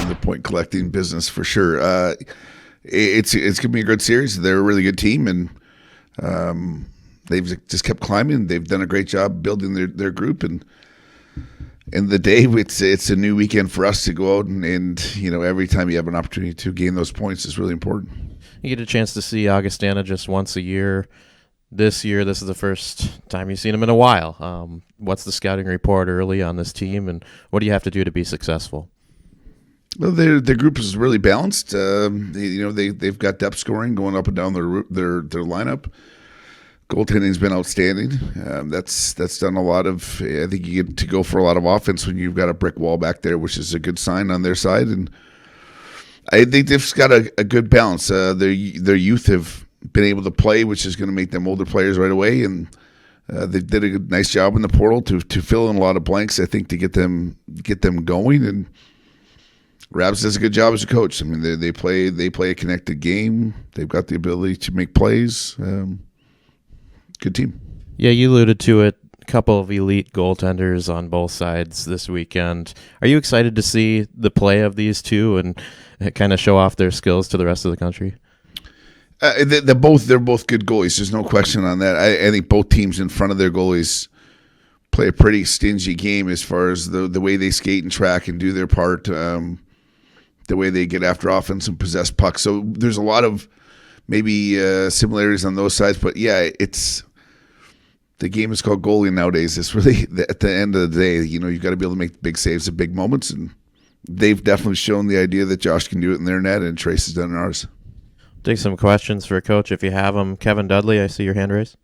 the point collecting business for sure. It's going to be a good series. They're a really good team, and they've just kept climbing. They've done a great job building their group, and in the day, it's a new weekend for us to go out and every time you have an opportunity to gain those points is really important. You get a chance to see Augustana just once a year. This year, this is the first time you've seen them in a while. What's the scouting report early on this team, and what do you have to do to be successful? Well, their group is really balanced. They've got depth scoring going up and down their lineup. Goaltending's been outstanding. That's done a lot of. I think you get to go for a lot of offense when you've got a brick wall back there, which is a good sign on their side. And I think they've got a good balance. Their youth have been able to play, which is going to make them older players right away. And they did a nice job in the portal to fill in a lot of blanks. I think to get them going. And Rabs does a good job as a coach. I mean, they play a connected game. They've got the ability to make plays. Good team. Yeah, you alluded to it. A couple of elite goaltenders on both sides this weekend. Are you excited to see the play of these two and kind of show off their skills to the rest of the country? They're both good goalies. There's no question on that. I think both teams in front of their goalies play a pretty stingy game as far as the way they skate and track and do their part, the way they get after offense and possess pucks. So there's a lot of maybe similarities on those sides. But yeah, the game is called goalie nowadays. It's really at the end of the day, you've got to be able to make big saves at big moments, and they've definitely shown the idea that Josh can do it in their net, and Trace has done in ours. Take some questions for Coach if you have them. Kevin Dudley, I see your hand raised.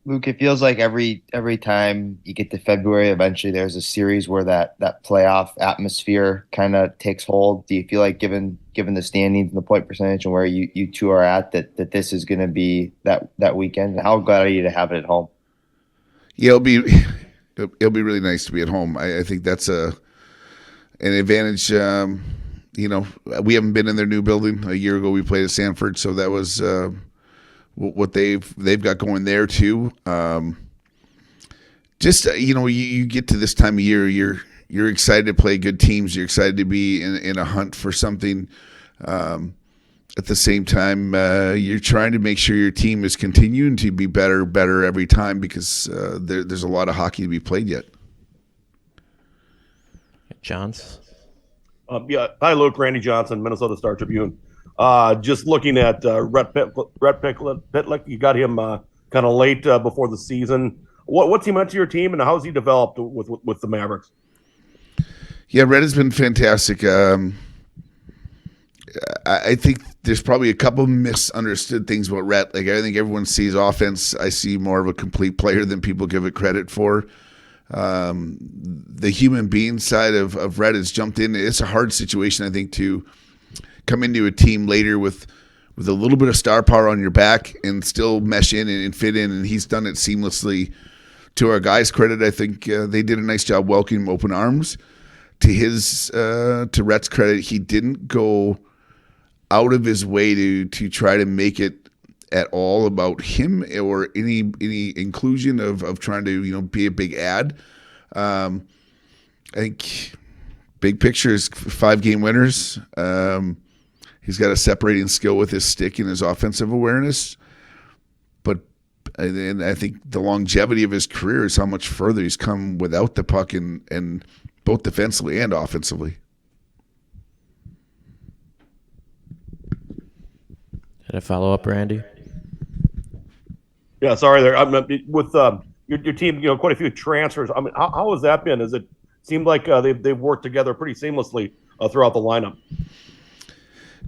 Luke, it feels like every time you get to February, eventually there's a series where that playoff atmosphere kind of takes hold. Do you feel like given the standings and the point percentage and where you two are at, that this is going to be that weekend? And how glad are you to have it at home? Yeah, it'll be really nice to be at home. I think that's an advantage. We haven't been in their new building. A year ago we played at Sanford, so that was what they've got going there too. You get to this time of year, you're excited to play good teams. You're excited to be in a hunt for something. At the same time, you're trying to make sure your team is continuing to be better every time because there's a lot of hockey to be played yet. Johns? Hi, Luke. Randy Johnson, Minnesota Star Tribune. Just looking at Rhett Pitlick, you got him kind of late before the season. What's he meant to your team, and how's he developed with the Mavericks? Yeah, Rhett has been fantastic. I think there's probably a couple misunderstood things about Rhett. Like, I think everyone sees offense. I see more of a complete player than people give it credit for. The human being side of Rhett has jumped in. It's a hard situation, I think, to come into a team later with a little bit of star power on your back and still mesh in and fit in, and he's done it seamlessly. To our guys' credit, I think they did a nice job welcoming him open arms. To Rhett's credit, he didn't go out of his way to try to make it at all about him or any inclusion of trying to be a big ad. I think big picture is 5-game winners. He's got a separating skill with his stick and his offensive awareness. And I think the longevity of his career is how much further he's come without the puck and both defensively and offensively. Had a follow-up, Randy? Yeah, sorry there. With your team, quite a few transfers. I mean, how has that been? Has it seemed like they've worked together pretty seamlessly throughout the lineup?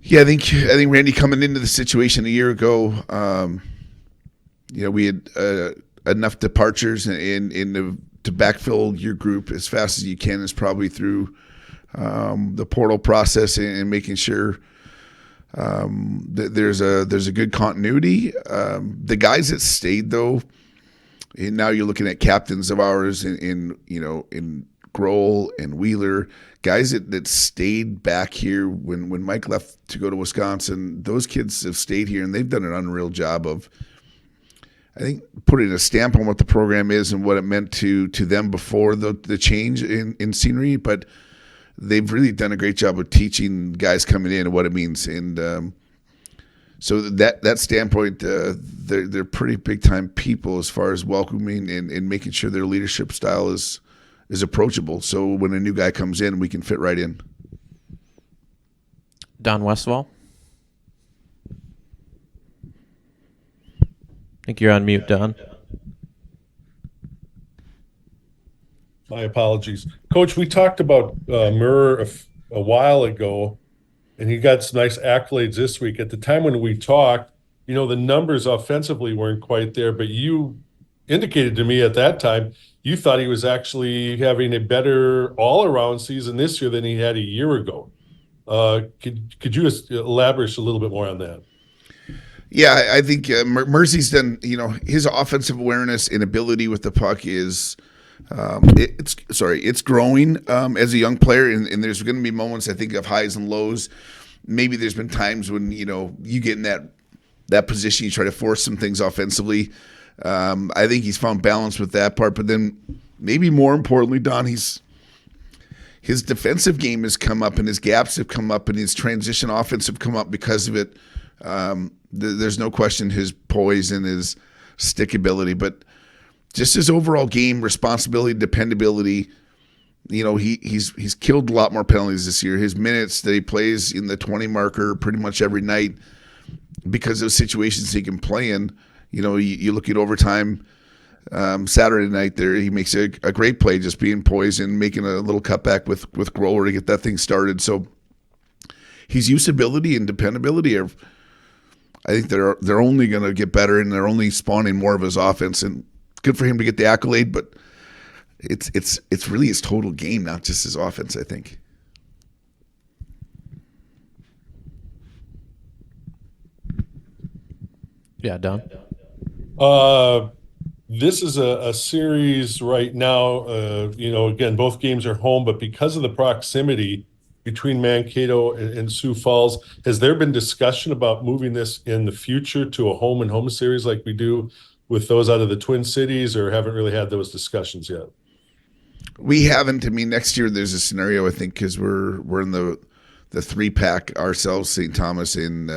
Yeah, I think Randy coming into the situation a year ago, we had enough departures to backfill your group as fast as you can is probably through the portal process and making sure that there's a good continuity. The guys that stayed though, and now you're looking at captains of ours in Grohl and Wheeler, guys that stayed back here when Mike left to go to Wisconsin. Those kids have stayed here and they've done an unreal job of I think, putting a stamp on what the program is and what it meant to them before the change in scenery. But they've really done a great job of teaching guys coming in and what it means. And so that standpoint, they're pretty big time people as far as welcoming and making sure their leadership style is approachable. So when a new guy comes in, we can fit right in. Don Westfall. I think you're on mute, Don. My apologies. Coach, we talked about Murr a while ago, and he got some nice accolades this week. At the time when we talked, the numbers offensively weren't quite there, but you indicated to me at that time you thought he was actually having a better all-around season this year than he had a year ago. Could you elaborate a little bit more on that? Yeah, I think Mercy's done. His offensive awareness and ability with the puck is, it's growing as a young player, and there's going to be moments, I think, of highs and lows. Maybe there's been times when you get in that position, you try to force some things offensively. I think he's found balance with that part, but then maybe more importantly, Don, his defensive game has come up, and his gaps have come up, and his transition offense have come up because of it. There's no question his poise and his stickability, but just his overall game responsibility, dependability. He's killed a lot more penalties this year. His minutes that he plays in the 20 marker pretty much every night because of situations he can play in. You look at overtime Saturday night there, he makes a great play, just being poised and making a little cutback with Grower to get that thing started. So his usability and dependability are, I think they're only going to get better, and they're only spawning more of his offense. And good for him to get the accolade, but it's really his total game, not just his offense, I think. Yeah, Don. This is a series right now. Again, both games are home, but because of the proximity between Mankato and Sioux Falls, has there been discussion about moving this in the future to a home and home series like we do with those out of the Twin Cities, or haven't really had those discussions yet? We haven't. I mean, next year there's a scenario, I think, because we're in the 3-pack ourselves, St. Thomas in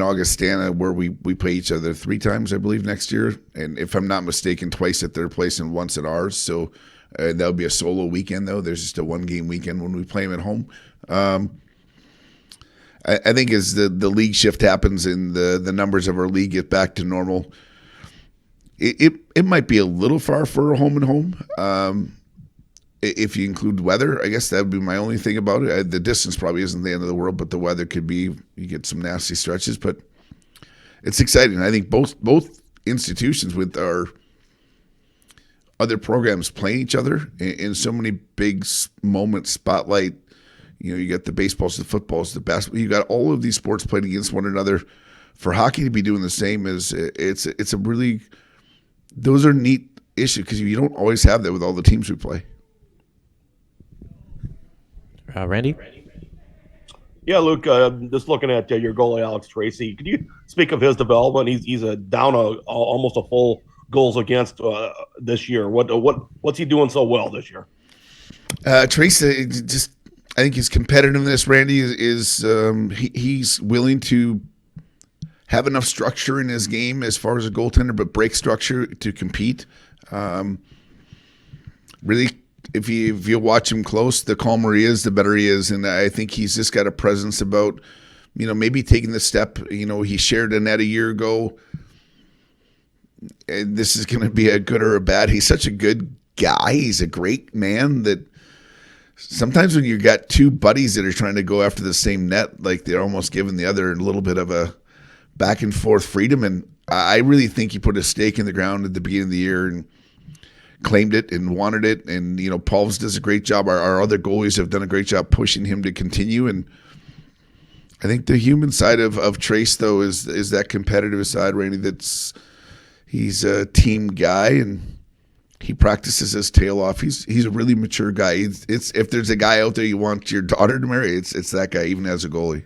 Augustana, where we play each other 3 times, I believe, next year. And if I'm not mistaken, twice at their place and once at ours. So that'll be a solo weekend, though. There's just a 1-game weekend when we play them at home. I think as the league shift happens and the numbers of our league get back to normal, it might be a little far for a home and home. If you include weather, I guess that would be my only thing about it. The distance probably isn't the end of the world, but the weather could be. You get some nasty stretches, but it's exciting. I think both institutions with our other programs playing each other in so many big moments, spotlight. You got the baseballs, the footballs, the basketball. You got all of these sports playing against one another. For hockey to be doing the same it's a really, those are neat issues because you don't always have that with all the teams we play. Randy? Yeah, Luke, just looking at your goalie, Alex Tracy, could you speak of his development? He's down almost a full goals against this year. What's he doing so well this year? Tracy, I think his competitiveness, Randy, is he's willing to have enough structure in his game as far as a goaltender, but break structure to compete. Really, if you watch him close, the calmer he is, the better he is. And I think he's just got a presence about, maybe taking the step. He shared a net a year ago. And this is going to be a good or a bad. He's such a good guy. He's a great man that sometimes when you got 2 buddies that are trying to go after the same net, like they're almost giving the other a little bit of a back and forth freedom. And I really think he put a stake in the ground at the beginning of the year and claimed it and wanted it. And, Paul's does a great job. Our other goalies have done a great job pushing him to continue. And I think the human side of Trace, though, is that competitive side, Randy, he's a team guy and he practices his tail off. He's a really mature guy. It's if there's a guy out there you want your daughter to marry, it's that guy, even as a goalie.